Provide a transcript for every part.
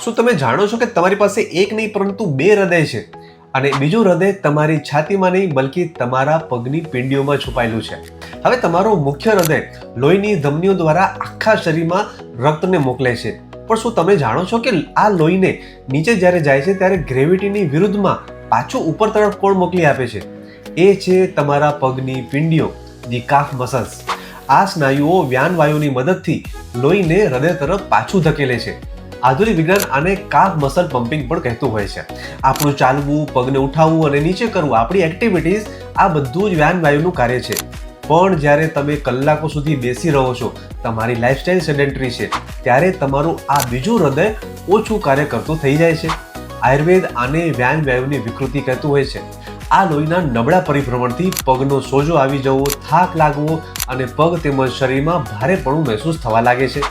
શું તમે જાણો છો કે તમારી પાસે એક નહીં પરંતુ બે હૃદય છે અને બીજું હૃદય તમારી છાતીમાં નહીં બલ્કि તમારા પગની પીંડીઓમાં છુપાયેલું છે. હવે તમારું મુખ્ય હૃદય લોહીની ધમનીઓ દ્વારા આખા શરીરમાં રક્તને મોકલે છે. પણ શું તમે જાણો છો કે આ લોહીને નીચે જ્યારે જાય છે ત્યારે ગ્રેવિટીની વિરુદ્ધમાં પાછું ઉપર તરફ કોણ મોકલી આપે છે? એ છે તમારા પગની પીંડીઓ, ધી કાફ મસલ્સ. આ સ્નાયુઓ વ્યાનવાયુની મદદથી લોહીને હૃદય તરફ પાછું ધકેલે છે. આધુનિક વિજ્ઞાન આને કાફ મસલ પમ્પિંગ પણ કહેતું હોય છે. આપણું ચાલવું, પગને ઉઠાવવું અને નીચે કરવું, આપણી એક્ટિવિટીઝ, આ બધું જ વ્યાનવાયુનું કાર્ય છે. પણ જ્યારે તમે કલાકો સુધી બેસી રહો છો, તમારી લાઈફસ્ટાઈલ સેડેન્ટરી છે, ત્યારે તમારું આ બીજું હૃદય ઓછું કાર્ય કરતું થઈ જાય છે. આયુર્વેદ આને વ્યાનવાયુની વિકૃતિ કહેતું હોય છે. આ લોહીના નબળા પરિભ્રમણથી પગનો સોજો આવી જવો, થાક લાગવો અને પગ તેમજ શરીરમાં ભારેપણું મહેસૂસ થવા લાગે છે,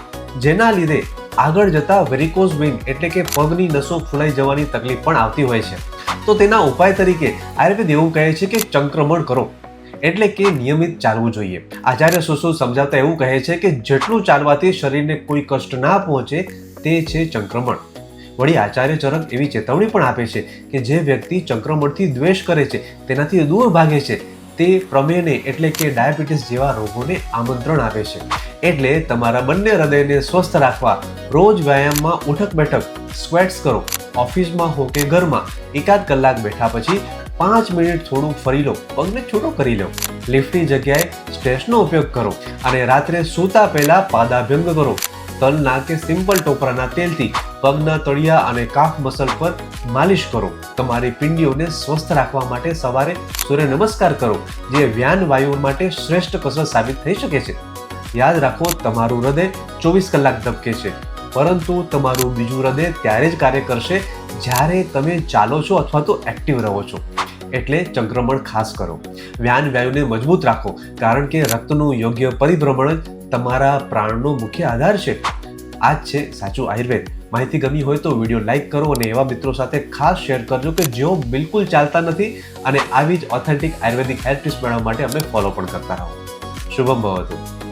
જેના લીધે આગળ જતા વેરિકોઝ વેઇન એટલે કે પગની નસો ફૂલાઈ જવાની તકલીફ પણ આવતી હોય છે. તો તેના ઉપાય તરીકે આયુર્વેદ એવું કહે છે કે ચંક્રમણ કરો, એટલે કે નિયમિત ચાલવું જોઈએ. આચાર્ય સુશ્રુત સમજાવતા એવું કહે છે કે જેટલું ચાલવાથી શરીરને કોઈ કષ્ટ ના પહોંચે તે છે ચંક્રમણ. વળી આચાર્ય ચરક એવી ચેતવણી પણ આપે છે કે જે વ્યક્તિ ચંક્રમણથી દ્વેષ કરે છે, તેનાથી દૂર ભાગે છે, તે પ્રમેયને એટલે કે ડાયાબિટીસ જેવા રોગોને આમંત્રણ આપે છે. એટલે તમારા બંને હૃદયને સ્વસ્થ રાખવા રોજ વ્યાયામમાં ઉઠક બેઠક, સ્ક્વેટ્સ કરો. ઓફિસમાં હો કે ઘરમાં એકાદ કલાક બેઠા પછી 5 મિનિટ થોડું ફરી લો, પગને છૂટો કરી લો. લિફ્ટની જગ્યાએ સ્ટેશનો ઉપયોગ કરો અને રાત્રે સૂતા પહેલા પાદાભ્યંગ કરો. તલના કે સિમ્પલ ટોપરાના તેલથી પગના તળિયા અને કાફ મસલ પર માલિશ કરો. તમારી પીંડીઓને સ્વસ્થ રાખવા માટે સવારે સૂર્ય નમસ્કાર કરો, જે વ્યાન વાયુ માટે શ્રેષ્ઠ કસરત સાબિત થઈ શકે છે. યાદ રાખો, તમારું હૃદય 24 કલાક ધબકે છે, પરંતુ તમારું બીજું હૃદય ત્યારે જ કાર્ય કરશે જ્યારે તમે ચાલો છો અથવા તો એક્ટિવ રહો છો. એટલે ચંક્રમણ ખાસ કરો. વ્યાન વાયુને મજબૂત રાખો, કારણ કે રક્તનું યોગ્ય પરિભ્રમણ જ તમારા પ્રાણનો મુખ્ય આધાર છે. આ જ છે સાચું આયુર્વેદ. માહિતી ગમી હોય તો વિડીયો લાઈક કરો અને એવા મિત્રો સાથે ખાસ શેર કરજો કે જેઓ બિલકુલ ચાલતા નથી અને આવી જ ઓથેન્ટિક આયુર્વેદિક હેલ્થ ટિપ્સ મેળવવા માટે અમને ફોલો પણ કરતા રહો. શુભમ ભવતુ.